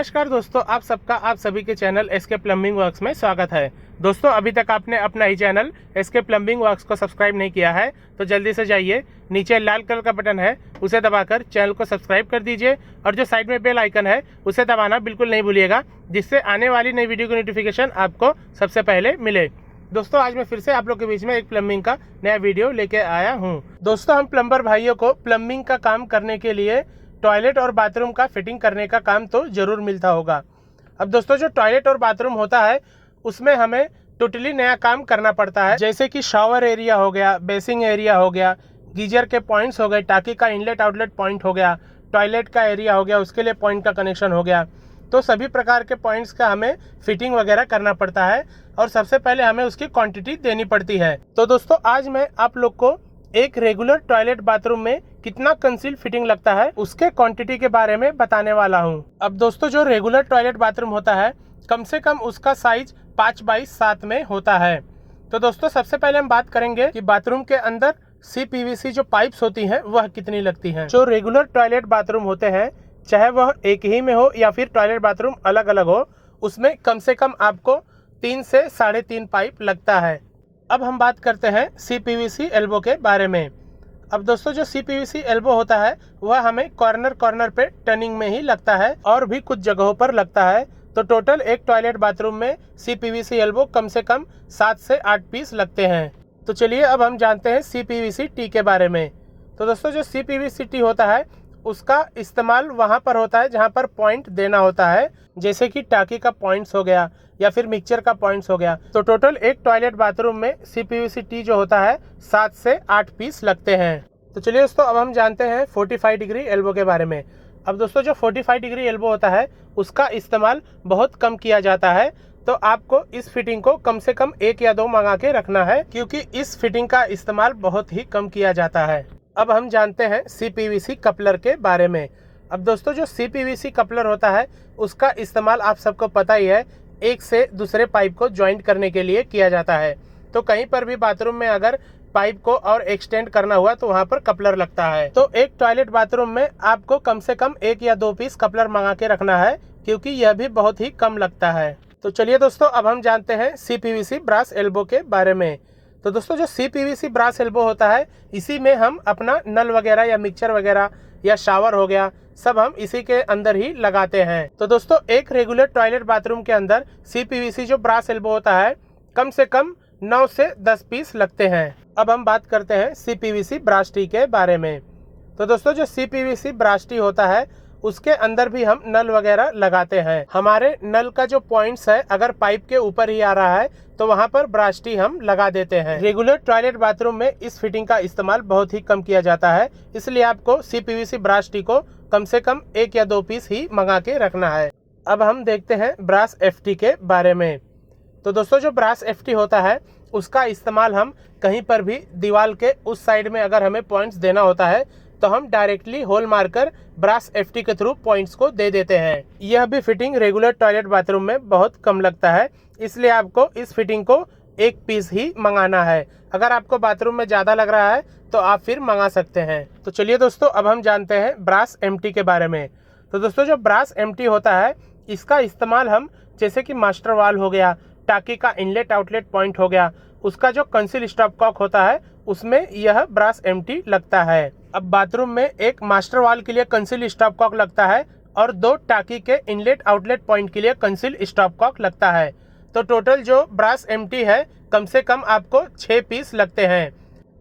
नमस्कार दोस्तों, आप सबका आप सभी के चैनल एसके प्लम्बिंग वर्क्स में स्वागत है। दोस्तों, अभी तक आपने अपना ही चैनल एसके प्लम्बिंग वर्क्स को सब्सक्राइब नहीं किया है तो जल्दी से जाइए, नीचे लाल कलर का बटन है उसे दबाकर चैनल को सब्सक्राइब कर दीजिए और जो साइड में बेल आइकन है उसे दबाना बिल्कुल नहीं भूलिएगा, जिससे आने वाली नई वीडियो की नोटिफिकेशन आपको सबसे पहले मिले। दोस्तों, आज मैं फिर से आप लोग के बीच में एक प्लम्बिंग का नया वीडियो लेके आया हूँ। दोस्तों, हम प्लम्बर भाइयों को प्लम्बिंग का काम करने के लिए टॉयलेट और बाथरूम का फिटिंग करने का काम तो ज़रूर मिलता होगा। अब दोस्तों, जो टॉयलेट और बाथरूम होता है उसमें हमें टोटली नया काम करना पड़ता है, जैसे कि शावर एरिया हो गया, बेसिंग एरिया हो गया, गीजर के पॉइंट्स हो गए, टाकी का इनलेट आउटलेट पॉइंट हो गया, टॉयलेट का एरिया हो गया, उसके लिए पॉइंट का कनेक्शन हो गया। तो सभी प्रकार के पॉइंट्स का हमें फिटिंग वगैरह करना पड़ता है और सबसे पहले हमें उसकी क्वांटिटी देनी पड़ती है। तो दोस्तों, आज मैं आप लोग को एक रेगुलर टॉयलेट बाथरूम में कितना कंसील फिटिंग लगता है उसके क्वांटिटी के बारे में बताने वाला हूं। अब दोस्तों, जो रेगुलर टॉयलेट बाथरूम होता है कम से कम उसका साइज 5x7 में होता है। तो दोस्तों, सबसे पहले हम बात करेंगे कि बाथरूम के अंदर CPVC जो पाइप्स होती हैं वह कितनी लगती हैं। जो रेगुलर टॉयलेट बाथरूम होते हैं, चाहे वह एक ही में हो या फिर टॉयलेट बाथरूम अलग अलग हो, उसमें कम से कम आपको 3 से 3.5 पाइप लगता है। अब हम बात करते हैं CPVC एल्बो के बारे में। अब दोस्तों, जो CPVC एल्बो होता है वह हमें कॉर्नर पे टर्निंग में ही लगता है और भी कुछ जगहों पर लगता है। तो टोटल एक टॉयलेट बाथरूम में CPVC एल्बो कम से कम 7 से 8 पीस लगते हैं। तो चलिए अब हम जानते हैं CPVC टी के बारे में। तो दोस्तों, जो CPVC टी होता है उसका इस्तेमाल वहाँ पर होता है जहाँ पर पॉइंट देना होता है, जैसे कि टाकी का पॉइंट्स हो गया या फिर मिक्सचर का पॉइंट्स हो गया। तो टोटल एक टॉयलेट बाथरूम में CPVC टी जो होता है 7 से 8 पीस लगते हैं। तो चलिए दोस्तों, अब हम जानते हैं 45 डिग्री एल्बो के बारे में। अब दोस्तों, जो 45 डिग्री एल्बो होता है उसका इस्तेमाल बहुत कम किया जाता है, तो आपको इस फिटिंग को कम से कम 1 या 2 मंगा के रखना है, क्योंकि इस फिटिंग का इस्तेमाल बहुत ही कम किया जाता है। अब हम जानते हैं CPVC कपलर के बारे में। अब दोस्तों, जो CPVC कपलर होता है उसका इस्तेमाल आप सबको पता ही है, एक से दूसरे पाइप को ज्वाइंट करने के लिए किया जाता है। तो कहीं पर भी बाथरूम में अगर पाइप को और एक्सटेंड करना हुआ तो वहाँ पर कपलर लगता है। तो एक टॉयलेट बाथरूम में आपको कम से कम 1 या 2 पीस कपलर मंगा के रखना है, क्योंकि यह भी बहुत ही कम लगता है। तो चलिए दोस्तों, अब हम जानते हैं CPVC ब्रास एल्बो के बारे में। तो दोस्तों, जो CPVC ब्रास एल्बो होता है इसी में हम अपना नल वगैरह या मिक्सचर वगैरह या शावर हो गया सब हम इसी के अंदर ही लगाते हैं। तो दोस्तों, एक रेगुलर टॉयलेट बाथरूम के अंदर CPVC जो ब्रास एल्बो होता है कम से कम 9 से 10 पीस लगते हैं। अब हम बात करते हैं CPVC ब्रास टी के बारे में। तो दोस्तों, जो CPVC ब्रास टी होता है उसके अंदर भी हम नल वगैरह लगाते हैं। हमारे नल का जो पॉइंट्स है अगर पाइप के ऊपर ही आ रहा है तो वहाँ पर ब्रास टी हम लगा देते हैं। रेगुलर टॉयलेट बाथरूम में इस फिटिंग का इस्तेमाल बहुत ही कम किया जाता है, इसलिए आपको CPVC ब्रास टी को कम से कम 1 या 2 पीस ही मंगा के रखना है। अब हम देखते हैं ब्रास FT के बारे में। तो दोस्तों, जो ब्रास FT होता है उसका इस्तेमाल हम कहीं पर भी दीवार के उस साइड में अगर हमें पॉइंट्स देना होता है तो हम डायरेक्टली होल मारकर ब्रास FT के थ्रू पॉइंट्स को दे देते हैं। यह भी फिटिंग रेगुलर टॉयलेट बाथरूम में बहुत कम लगता है, इसलिए आपको इस फिटिंग को 1 पीस ही मंगाना है। अगर आपको बाथरूम में ज़्यादा लग रहा है तो आप फिर मंगा सकते हैं। तो चलिए दोस्तों, अब हम जानते हैं ब्रास MT के बारे में। तो दोस्तों, जो ब्रास MT होता है इसका इस्तेमाल हम जैसे कि मास्टर वाल हो गया, टाकी का इनलेट आउटलेट पॉइंट हो गया, उसका जो कंसील स्टॉप कॉक होता है उसमें यह ब्रास MT लगता है। अब बाथरूम में एक मास्टर वाल के लिए कंसील स्टॉप कॉक लगता है और 2 टाकी के इनलेट आउटलेट पॉइंट के लिए कंसील स्टॉप कॉक लगता है। तो टोटल जो ब्रास MT है कम से कम आपको 6 पीस लगते हैं।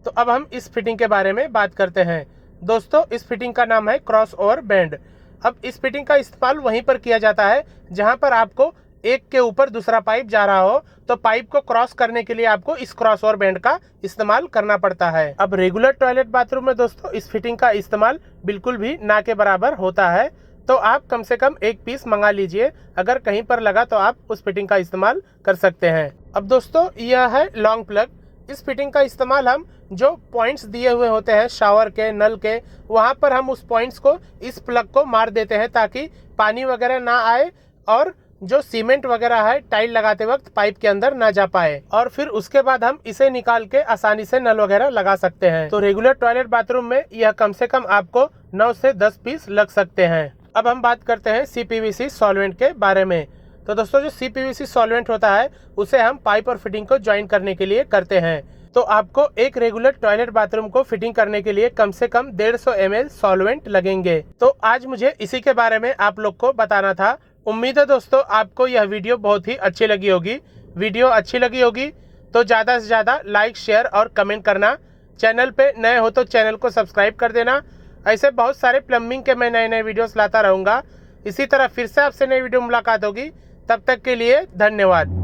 तो अब हम इस फिटिंग के बारे में बात करते हैं। दोस्तों, इस फिटिंग का नाम है क्रॉस ओवर बैंड। अब इस फिटिंग का इस्तेमाल वहीं पर किया जाता है जहां पर आपको एक के ऊपर दूसरा पाइप जा रहा हो, तो पाइप को क्रॉस करने के लिए आपको इस क्रॉस ओवर बैंड का इस्तेमाल करना पड़ता है। अब रेगुलर टॉयलेट बाथरूम में दोस्तों इस फिटिंग का इस्तेमाल बिल्कुल भी ना के बराबर होता है, तो आप कम से कम 1 पीस मंगा लीजिए। अगर कहीं पर लगा तो आप उस फिटिंग का इस्तेमाल कर सकते हैं। अब दोस्तों, यह है लॉन्ग प्लग। इस फिटिंग का इस्तेमाल हम जो पॉइंट्स दिए हुए होते हैं शावर के, नल के, वहाँ पर हम उस पॉइंट्स को इस प्लग को मार देते हैं ताकि पानी वगैरह ना आए और जो सीमेंट वगैरह है टाइल लगाते वक्त पाइप के अंदर ना जा पाए, और फिर उसके बाद हम इसे निकाल के आसानी से नल वगैरह लगा सकते हैं। तो रेगुलर टॉयलेट बाथरूम में यह कम से कम आपको 9 से 10 पीस लग सकते हैं। अब हम बात करते हैं CPVC सॉल्वेंट के बारे में। तो दोस्तों जो CPVC सॉल्वेंट होता है उसे हम पाइप और फिटिंग को ज्वाइन करने के लिए करते हैं। तो आपको एक रेगुलर टॉयलेट बाथरूम को फिटिंग करने के लिए कम से कम 150 ml सॉल्वेंट लगेंगे। तो आज मुझे इसी के बारे में आप लोग को बताना था। उम्मीद है दोस्तों आपको यह वीडियो बहुत ही अच्छी लगी होगी। वीडियो अच्छी लगी होगी तो ज़्यादा से ज़्यादा लाइक, शेयर और कमेंट करना। चैनल पे नए हो तो चैनल को सब्सक्राइब कर देना। ऐसे बहुत सारे प्लम्बिंग के मैं नए नए वीडियोस लाता रहूँगा। इसी तरह फिर से आपसे नई वीडियो मुलाकात होगी। तब तक के लिए धन्यवाद।